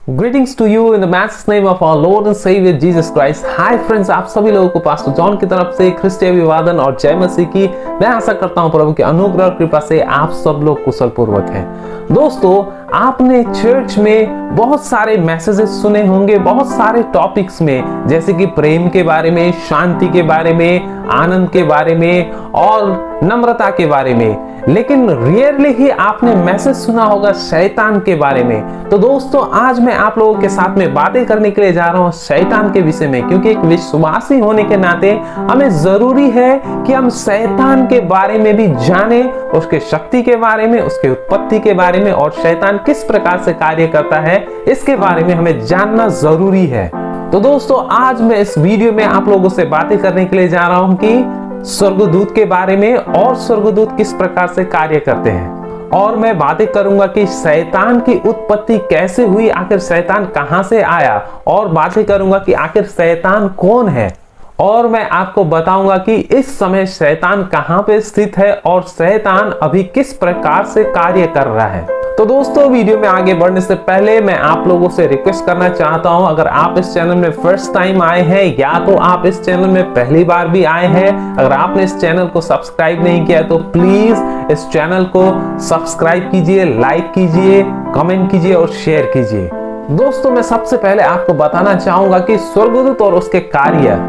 Greetings to you in the matchless name of our Lord and Savior Jesus Christ. Hi friends, आप सभी लोगों को pastor John की तरफ से ख्रिस्ती अभिवादन और जय मसीह की। मैं आशा करता हूं प्रभु के अनुग्रह और कृपा से आप सब लोग कुशल पूर्वक हैं। दोस्तों, आपने चर्च में बहुत सारे मैसेजेस सुने होंगे, बहुत सारे टॉपिक्स में, जैसे कि प्रेम के बारे में, शांति के बारे में, आनंद के बारे में और नम्रता के बारे में, लेकिन रियरली ही आपने मैसेज सुना होगा शैतान के बारे में। तो दोस्तों, आज मैं आप लोगों के साथ में बातें करने के लिए जा रहा हूं शैतान के विषय में, क्योंकि एक विश्वासी होने के नाते हमें जरूरी है कि हम शैतान के बारे में भी जाने, उसके शक्ति के बारे में, उसके उत्पत्ति के बारे में और शैतान किस प्रकार से कार्य करता है इसके बारे में हमें जानना जरूरी है। तो दोस्तों, आज मैं इस वीडियो में आप लोगों से बातें करने के लिए जा रहा हूं कि स्वर्गदूत के बारे में और स्वर्गदूत किस प्रकार से कार्य करते हैं, और मैं बातें करूंगा कि शैतान की उत्पत्ति कैसे हुई, आखिर शैतान कहां से आया, और बातें करूंगा कि आखिर शैतान कौन है, और मैं आपको बताऊंगा कि इस समय शैतान कहां पे स्थित है और शैतान अभी किस प्रकार से कार्य कर रहा है। तो दोस्तों, वीडियो में आगे बढ़ने से पहले मैं आप लोगों से रिक्वेस्ट करना चाहता हूं, अगर आप इस चैनल में फर्स्ट टाइम आए हैं या तो आप इस चैनल में पहली बार भी आए हैं, अगर आपने इस चैनल को सब्सक्राइब नहीं किया तो प्लीज इस चैनल को सब्सक्राइब कीजिए, लाइक कीजिए, कमेंट कीजिए और शेयर कीजिए। दोस्तों, मैं सबसे पहले आपको बताना चाहूंगा कि स्वर्गदूत और उसके कार्य।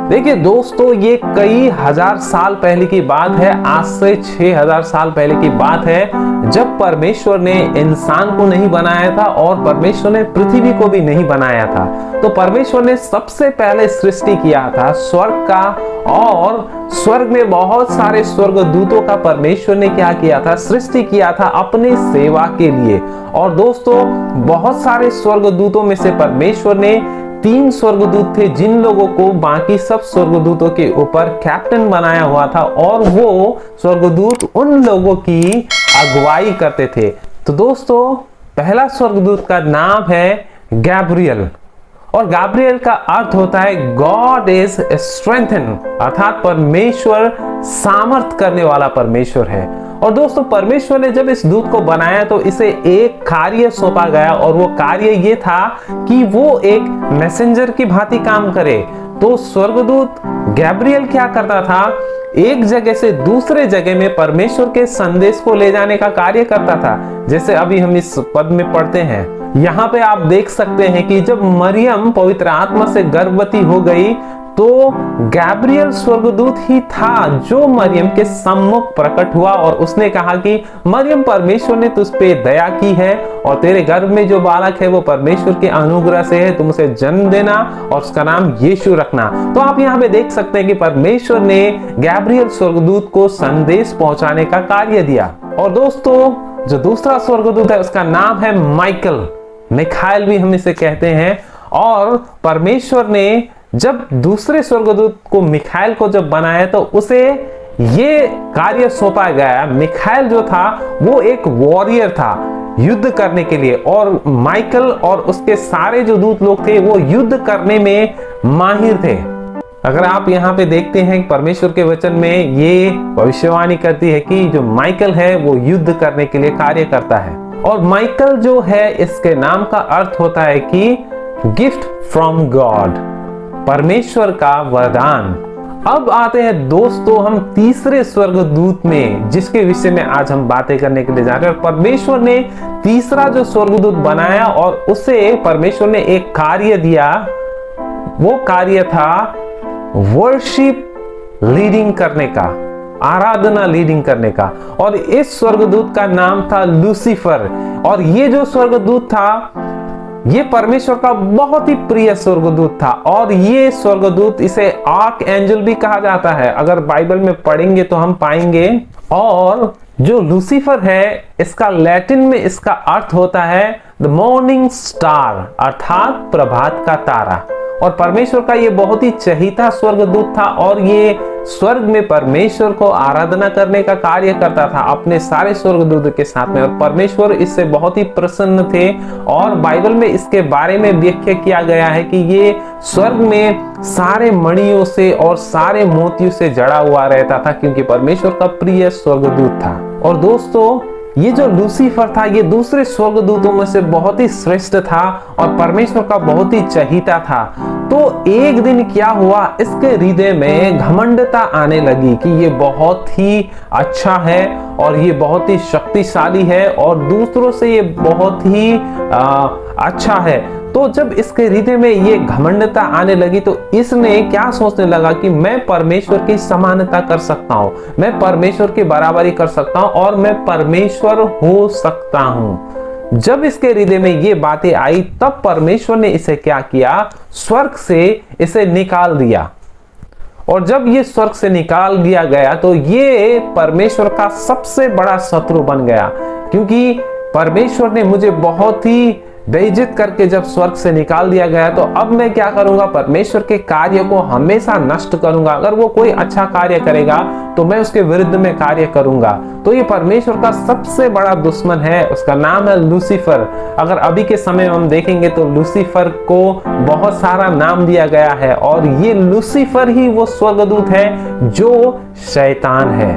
देखिए दोस्तों, ये कई हजार साल पहले की बात है, आज से 6000 साल पहले की बात है, जब परमेश्वर ने इंसान को नहीं बनाया था और परमेश्वर ने पृथ्वी को भी नहीं बनाया था। तो परमेश्वर ने सबसे पहले सृष्टि किया था स्वर्ग का, और स्वर्ग में बहुत सारे स्वर्गदूतों का परमेश्वर ने क्या किया था, सृष्टि किया था अपने सेवा के लिए। और दोस्तों, बहुत सारे स्वर्गदूतों में से परमेश्वर ने 3 स्वर्गदूत थे जिन लोगों को बाकी सब स्वर्गदूतों के ऊपर कैप्टन बनाया हुआ था, और वो स्वर्गदूत उन लोगों की अगुवाई करते थे। तो दोस्तों, पहला स्वर्गदूत का नाम है गैब्रियल, और गैब्रियल का अर्थ होता है गॉड इज स्ट्रेंथन, अर्थात परमेश्वर सामर्थ करने वाला परमेश्वर है। और दोस्तों, परमेश्वर ने जब इस दूत को बनाया तो इसे एक कार्य सौंपा गया, और वो कार्य ये था कि वो एक मैसेंजर की भांति काम करे। तो स्वर्गदूत गैब्रियल क्या करता था, एक जगह से दूसरे जगह में परमेश्वर के संदेश को ले जाने का कार्य करता था। जैसे अभी हम इस पद में पढ़ते हैं, यहाँ पे आप देख सकते हैं कि जब मरियम पवित्र आत्मा से गर्भवती हो गई तो गैब्रियल स्वर्गदूत ही था जो मरियम के सम्मुख प्रकट हुआ, और उसने कहा कि मरियम, परमेश्वर ने तुझ पे दया की है और तेरे गर्भ में जो बालक है वो परमेश्वर के अनुग्रह से है, तुम उसे जन्म देना और उसका नाम यीशु रखना। तो आप यहाँ पे देख सकते हैं कि परमेश्वर ने गैब्रियल स्वर्गदूत को संदेश पहुंचाने का कार्य दिया। और दोस्तों, जो दूसरा स्वर्गदूत है उसका नाम है माइकल, मिखाइल भी हम इसे कहते हैं। और परमेश्वर ने जब दूसरे स्वर्गदूत को मिखाइल को जब बनाया तो उसे ये कार्य सौंपा गया। मिखाइल जो था वो एक वॉरियर था युद्ध करने के लिए, और माइकल और उसके सारे जो दूत लोग थे वो युद्ध करने में माहिर थे। अगर आप यहाँ पे देखते हैं परमेश्वर के वचन में ये भविष्यवाणी करती है कि जो माइकल है वो युद्ध करने के लिए कार्य करता है। और माइकल जो है, इसके नाम का अर्थ होता है कि गिफ्ट फ्रॉम गॉड, परमेश्वर का वरदान। अब आते हैं दोस्तों हम तीसरे स्वर्गदूत में, जिसके विषय में आज हम बातें करने के लिए जा रहे हैं। परमेश्वर ने तीसरा जो स्वर्गदूत बनाया और उसे परमेश्वर ने एक कार्य दिया, वो कार्य था वर्शिप लीडिंग करने का, आराधना लीडिंग करने का। और इस स्वर्गदूत का नाम था लूसीफर। और ये जो स्वर्गदूत था ये परमेश्वर का बहुत ही प्रिय स्वर्गदूत था, और ये स्वर्गदूत इसे आर्क एंजल भी कहा जाता है, अगर बाइबल में पढ़ेंगे तो हम पाएंगे। और जो लूसीफर है, इसका लैटिन में इसका अर्थ होता है द मॉर्निंग स्टार, अर्थात प्रभात का तारा। और परमेश्वर का ये बहुत ही चहीता स्वर्गदूत था, और ये स्वर्ग में परमेश्वर को आराधना करने का कार्य करता था अपने सारे स्वर्गदूतों के साथ में, और परमेश्वर इससे बहुत ही प्रसन्न थे। और बाइबल में इसके बारे में व्याख्या किया गया है कि ये स्वर्ग में सारे मणियों से और सारे मोतियों से जड़ा हुआ रहता था, क्योंकि परमेश्वर का प्रिय स्वर्गदूत था। और दोस्तों, ये जो लूसीफर था ये दूसरे स्वर्गदूतों में से बहुत ही श्रेष्ठ था और परमेश्वर का बहुत ही चहीता था। तो एक दिन क्या हुआ, इसके हृदय में घमंडता आने लगी कि ये बहुत ही अच्छा है और ये बहुत ही शक्तिशाली है और दूसरों से ये बहुत ही अच्छा है। तो जब इसके हृदय में ये घमंडता आने लगी तो इसने क्या सोचने लगा कि मैं परमेश्वर की समानता कर सकता हूं, मैं परमेश्वर की बराबरी कर सकता हूं और मैं परमेश्वर हो सकता हूं। जब इसके हृदय में ये बातें आई तब परमेश्वर ने इसे क्या किया, स्वर्ग से इसे निकाल दिया। और जब ये स्वर्ग से निकाल दिया गया तो ये परमेश्वर का सबसे बड़ा शत्रु बन गया, क्योंकि परमेश्वर ने मुझे बहुत ही बेइज्जत करके जब स्वर्ग से निकाल दिया गया तो अब मैं क्या करूंगा, परमेश्वर के कार्य को हमेशा नष्ट करूंगा। अगर वो कोई अच्छा कार्य करेगा तो मैं उसके विरुद्ध में कार्य करूंगा। तो ये परमेश्वर का सबसे बड़ा दुश्मन है, उसका नाम है लूसीफर। अगर अभी के समय में हम देखेंगे तो लूसीफर को बहुत सारा नाम दिया गया है और ये लूसीफर ही वो स्वर्गदूत है जो शैतान है,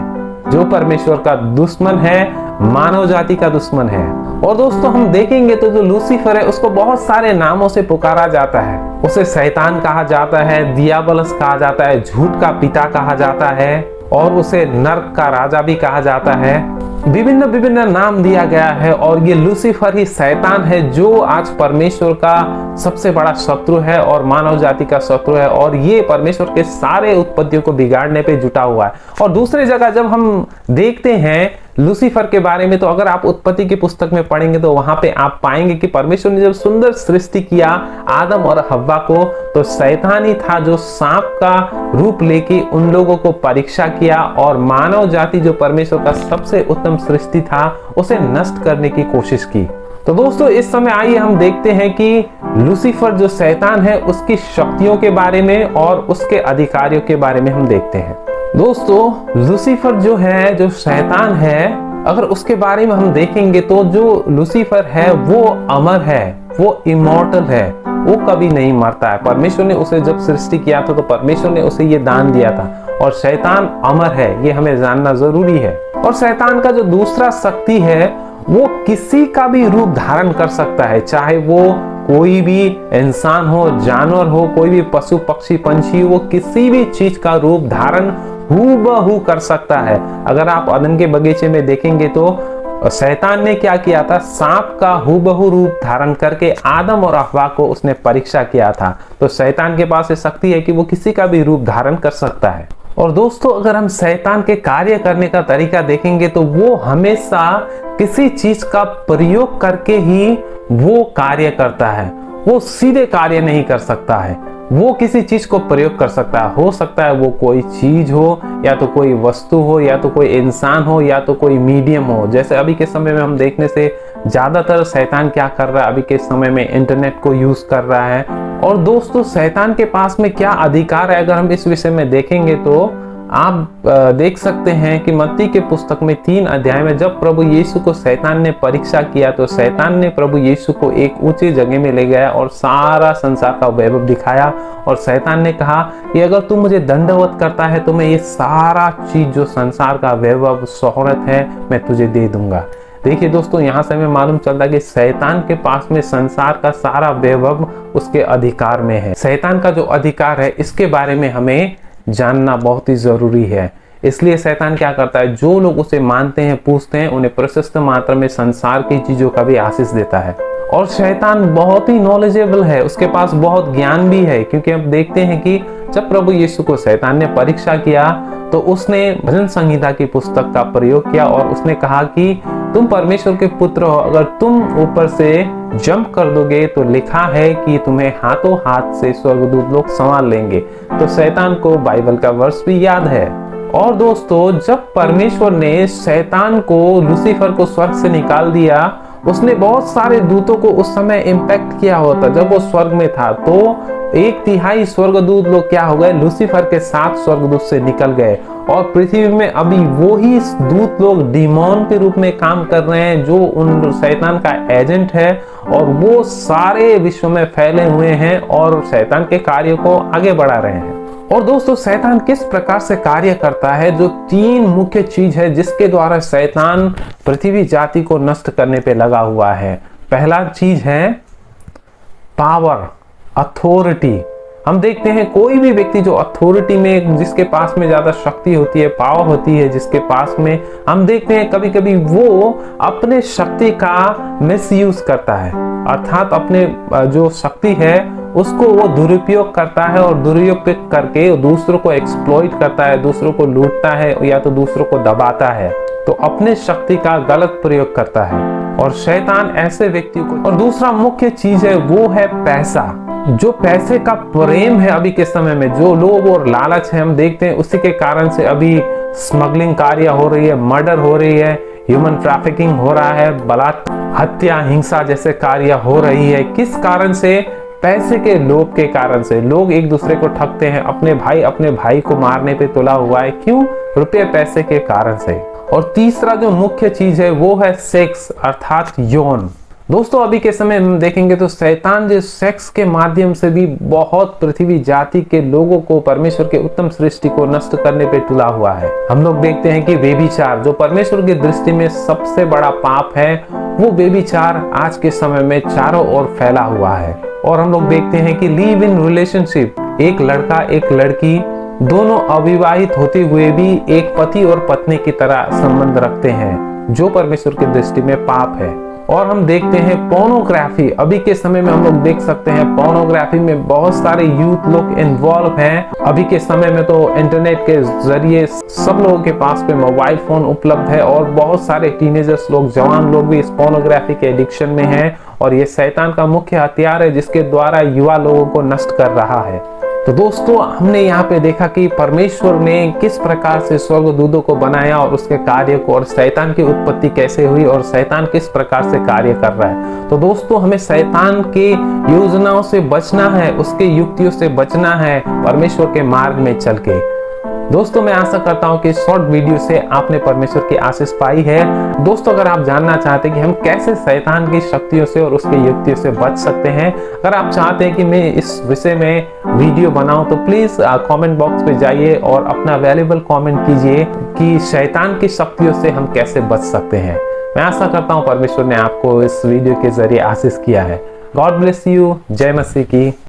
जो परमेश्वर का दुश्मन है, मानव जाति का दुश्मन है। और दोस्तों हम देखेंगे तो जो लूसीफर है उसको बहुत सारे नामों से पुकारा जाता है। उसे शैतान कहा जाता है, दियाबलस कहा जाता है, झूठ का पिता कहा जाता है और उसे नर्क का राजा भी कहा जाता है। विभिन्न विभिन्न नाम दिया गया है और ये लूसीफर ही शैतान है जो आज परमेश्वर का सबसे बड़ा शत्रु है और मानव जाति का शत्रु है और ये परमेश्वर के सारे उत्पत्तियों को बिगाड़ने पे जुटा हुआ है। और दूसरी जगह जब हम देखते हैं लूसीफर के बारे में तो अगर आप उत्पत्ति की पुस्तक में पढ़ेंगे तो वहां पे आप पाएंगे कि परमेश्वर ने जब सुंदर सृष्टि किया आदम और हव्वा को तो शैतान ही था जो सांप का रूप लेके उन लोगों को परीक्षा किया और मानव जाति जो परमेश्वर का सबसे उत्तम सृष्टि था उसे नष्ट करने की कोशिश की। तो दोस्तों इस समय आइए हम देखते हैं कि लूसीफर जो शैतान है उसकी शक्तियों के बारे में और उसके अधिकारियों के बारे में हम देखते हैं। दोस्तों लूसीफर जो है, जो शैतान है, अगर उसके बारे में हम देखेंगे तो जो लूसीफर है वो अमर है, वो इमॉर्टल है, वो कभी नहीं मरता है। परमेश्वर ने उसे जब सृष्टि किया था तो परमेश्वर ने उसे ये दान दिया था और शैतान अमर है, ये हमें जानना जरूरी है। और शैतान का जो दूसरा शक्ति है वो किसी का भी रूप धारण कर सकता है, चाहे वो कोई भी इंसान हो, जानवर हो, कोई भी पशु पक्षी पंछी, वो किसी भी चीज का रूप धारण हूबहू कर सकता है। अगर आप अदन के बगीचे में देखेंगे तो शैतान ने क्या किया था, सांप का हूबहू रूप धारण करके आदम और हव्वा को उसने परीक्षा किया था। तो शैतान के पास ये शक्ति है कि वो किसी का भी रूप धारण कर सकता है। और दोस्तों अगर हम शैतान के कार्य करने का तरीका देखेंगे तो वो हमेशा किसी चीज का प्रयोग करके ही वो कार्य करता है, वो सीधे कार्य नहीं कर सकता है, वो किसी चीज को प्रयोग कर सकता है। हो सकता है वो कोई चीज हो या तो कोई वस्तु हो या तो कोई इंसान हो या तो कोई मीडियम हो। जैसे अभी के समय में हम देखने से ज्यादातर शैतान क्या कर रहा है, अभी के समय में इंटरनेट को यूज कर रहा है। और दोस्तों शैतान के पास में क्या अधिकार है, अगर हम इस विषय में देखेंगे तो आप देख सकते हैं कि मत्ती के पुस्तक में 3 अध्याय में जब प्रभु यीशु को शैतान ने परीक्षा किया तो शैतान ने प्रभु यीशु को एक ऊंची जगह में ले गया और सारा संसार का वैभव दिखाया और शैतान ने कहा कि अगर तू मुझे दंडवत करता है तो मैं ये सारा चीज जो संसार का वैभव शोहरत है मैं तुझे दे दूंगा। देखिए दोस्तों यहाँ से हमें मालूम चलता है कि शैतान के पास में संसार का सारा वैभव उसके अधिकार में है। शैतान का जो अधिकार है इसके बारे में हमें जानना बहुत ही जरूरी है। इसलिए शैतान क्या करता है, जो लोग उसे मानते हैं, पूछते हैं, उन्हें प्रशस्त मात्रा में संसार की चीजों का भी आशीष देता है। और शैतान बहुत ही नॉलेजेबल है, उसके पास बहुत ज्ञान भी है, क्योंकि हम देखते हैं कि जब प्रभु यीशु को शैतान ने परीक्षा किया तो उसने भजन संहिता की पुस्तक का प्रयोग किया और उसने कहा कि तुम परमेश्वर के पुत्र हो, अगर तुम ऊपर से जंप कर दोगे तो लिखा है कि तुम्हें हाथों हाथ से स्वर्गदूत लोग संभाल लेंगे। तो शैतान को बाइबल का वर्ष भी याद है। और दोस्तों जब परमेश्वर ने शैतान को, लूसीफर को स्वर्ग से निकाल दिया, उसने बहुत सारे दूतों को उस समय इम्पैक्ट किया होता। जब वो स्वर्ग में था तो 1/3 स्वर्गदूत लोग क्या हो गए, लूसीफर के 7 स्वर्गदूत से निकल गए और पृथ्वी में अभी वो ही दूत लोग डीमोन के रूप में काम कर रहे हैं जो उन शैतान का एजेंट है और वो सारे विश्व में फैले हुए हैं और शैतान के कार्यों को आगे बढ़ा रहे हैं। और दोस्तों शैतान किस प्रकार से कार्य करता है, जो 3 मुख्य चीज है जिसके द्वारा शैतान पृथ्वी जाति को नष्ट करने पे लगा हुआ है। पहला चीज है पावर, अथॉरिटी। हम देखते हैं कोई भी व्यक्ति जो अथॉरिटी में, जिसके पास में ज्यादा शक्ति होती है, पावर होती है जिसके पास में, हम देखते हैं कभी कभी वो अपने शक्ति का मिसयूज करता है, अर्थात अपने जो शक्ति है उसको वो दुरुपयोग करता है और दुरुपयोग करके दूसरों को एक्सप्लॉइट करता है, दूसरों को लूटता है या तो दूसरों को दबाता है, तो अपने शक्ति का गलत प्रयोग करता है और शैतान ऐसे व्यक्ति को। और दूसरा मुख्य चीज है वो है पैसा, जो पैसे का प्रेम है अभी के समय में, जो लोभ और लालच है, हम देखते हैं उसी के कारण से अभी स्मगलिंग कार्य हो रही है, मर्डर हो रही है, ह्यूमन ट्रैफिकिंग हो रहा है, बलात्कार, हत्या, हिंसा जैसे कार्य हो रही है। किस कारण से? पैसे के लोभ के कारण से। लोग एक दूसरे को ठगते हैं, अपने भाई को मारने पे तुला हुआ है, क्यों? रुपये पैसे के कारण से। और तीसरा जो मुख्य चीज है वो है सेक्स, अर्थात यौन। दोस्तों अभी के समय हम देखेंगे तो शैतान जो सेक्स के माध्यम से भी बहुत पृथ्वी जाति के लोगों को, परमेश्वर के उत्तम सृष्टि को नष्ट करने पे तुला हुआ है। हम लोग देखते हैं कि व्यभिचार, जो परमेश्वर की दृष्टि में सबसे बड़ा पाप है, वो व्यभिचार आज के समय में चारों ओर फैला हुआ है। और हम लोग देखते हैं कि लिव इन रिलेशनशिप, एक लड़का एक लड़की दोनों अविवाहित होते हुए भी एक पति और पत्नी की तरह संबंध रखते हैं, जो परमेश्वर की दृष्टि में पाप है। और हम देखते हैं पोर्नोग्राफी, अभी के समय में हम लोग देख सकते हैं पोर्नोग्राफी में बहुत सारे यूथ लोग इन्वॉल्व हैं। अभी के समय में तो इंटरनेट के जरिए सब लोगों के पास में मोबाइल फोन उपलब्ध है और बहुत सारे टीनेजर्स लोग, जवान लोग भी इस पोर्नोग्राफी के एडिक्शन में हैं और ये शैतान का मुख्य हथियार है जिसके द्वारा युवा लोगों को नष्ट कर रहा है। तो दोस्तों हमने यहाँ पे देखा कि परमेश्वर ने किस प्रकार से स्वर्गदूतों को बनाया और उसके कार्य को, और शैतान की उत्पत्ति कैसे हुई और शैतान किस प्रकार से कार्य कर रहा है। तो दोस्तों हमें शैतान के योजनाओं से बचना है, उसके युक्तियों से बचना है, परमेश्वर के मार्ग में चल के। दोस्तों मैं आशा करता हूं कि शॉर्ट वीडियो से आपने परमेश्वर की आशीष पाई है। दोस्तों अगर आप जानना चाहते हैं कि हम कैसे शैतान की शक्तियों से और उसके युक्तियों से बच सकते हैं, अगर आप चाहते हैं कि मैं इस विषय में वीडियो बनाऊं, तो प्लीज कमेंट बॉक्स पे जाइए और अपना वैल्यूएबल कमेंट कीजिए कि शैतान की शक्तियों से हम कैसे बच सकते हैं। मैं आशा करता हूँ परमेश्वर ने आपको इस वीडियो के जरिए आशीष किया है। God bless you. जय मसीह की।